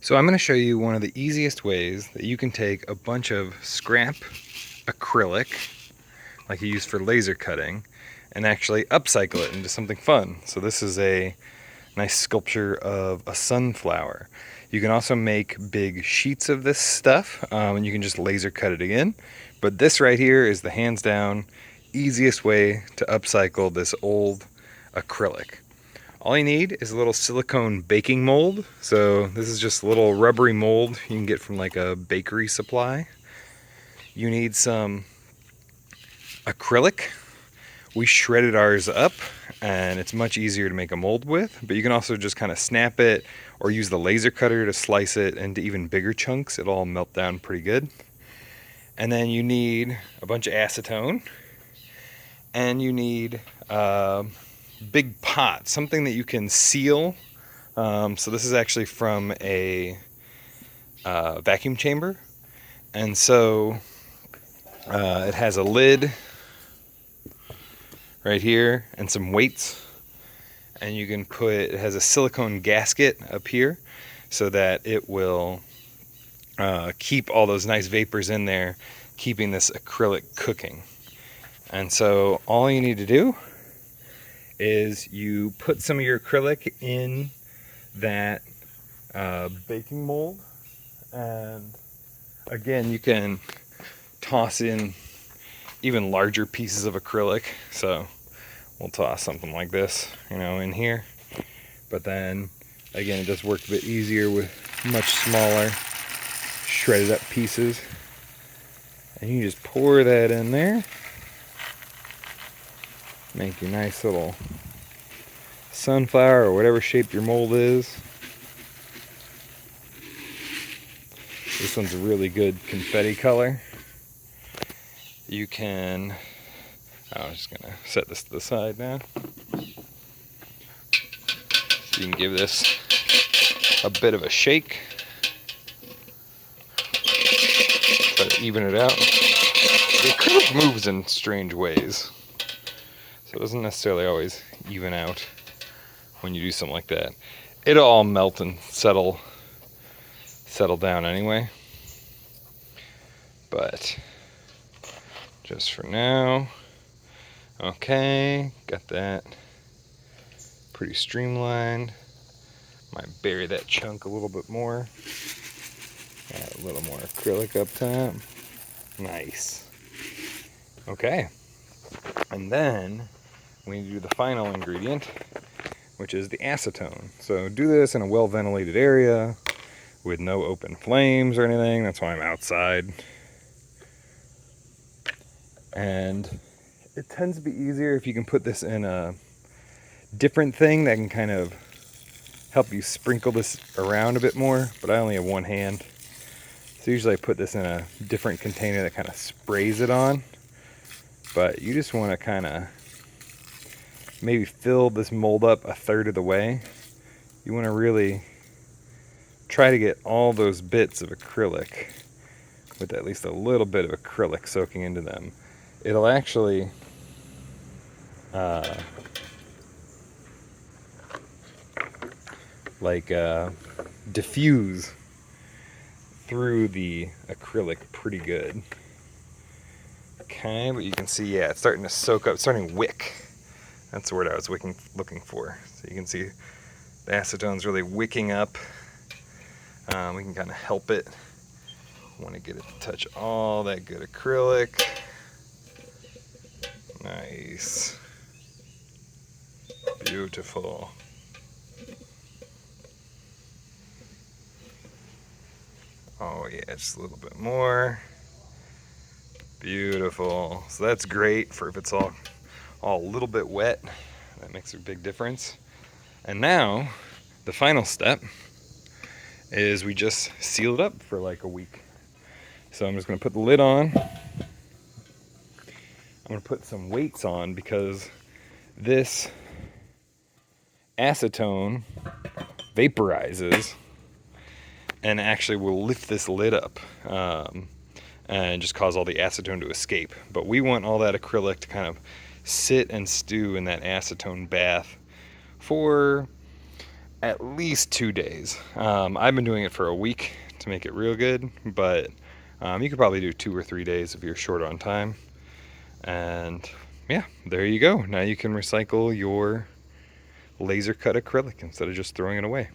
So I'm going to show you one of the easiest ways that you can take a bunch of scrap acrylic, like you use for laser cutting, and actually upcycle it into something fun. So this is a nice sculpture of a sunflower. You can also make big sheets of this stuff, and you can just laser cut it again. But this right here is the hands down easiest way to upcycle this old acrylic. All you need is a little silicone baking mold. So this is just a little rubbery mold you can get from like a bakery supply. You need some acrylic. We shredded ours up and it's much easier to make a mold with, but you can also just kind of snap it or use the laser cutter to slice it into even bigger chunks. It'll all melt down pretty good. And then you need a bunch of acetone, and you need big pot, something that you can seal. So this is actually from a vacuum chamber, and so it has a lid right here and some weights, and you can put, it has a silicone gasket up here so that it will keep all those nice vapors in there, keeping this acrylic cooking. And so all you need to do is you put some of your acrylic in that baking mold, and again you can toss in even larger pieces of acrylic. So we'll toss something like this, in here. But then again, it does work a bit easier with much smaller shredded up pieces. And you just pour that in there. Make your nice little sunflower or whatever shape your mold is. This one's a really good confetti color. You can, I'm just gonna set this to the side now. So you can give this a bit of a shake. Try to even it out. The acrylic moves in strange ways, so it doesn't necessarily always even out when you do something like that. It'll all melt and settle down anyway. But just for now, okay, got that pretty streamlined. Might bury that chunk a little bit more. Add a little more acrylic up top. Nice. Okay. And then we need to do the final ingredient, which is the acetone. So do this in a well-ventilated area with no open flames or anything. That's why I'm outside. And it tends to be easier if you can put this in a different thing that can kind of help you sprinkle this around a bit more, but I only have one hand. So usually I put this in a different container that kind of sprays it on. But you just want to kind of maybe fill this mold up a third of the way. You want to really try to get all those bits of acrylic with at least a little bit of acrylic soaking into them. It'll actually diffuse through the acrylic pretty good. Okay, but you can see, yeah, it's starting to soak up, it's starting to wick. That's the word I was looking for. So you can see the acetone's really wicking up. We can kind of help it. Want to get it to touch all that good acrylic. Nice. Beautiful. Oh yeah, just a little bit more. Beautiful. So that's great for if it's all a little bit wet. That makes a big difference. And now, the final step is we just seal it up for like a week. So I'm just gonna put the lid on. I'm gonna put some weights on because this acetone vaporizes and actually will lift this lid up and just cause all the acetone to escape. But we want all that acrylic to kind of sit and stew in that acetone bath for at least 2 days. I've been doing it for a week to make it real good, but you could probably do 2 or 3 days if you're short on time. And yeah, there you go. Now you can recycle your laser cut acrylic instead of just throwing it away.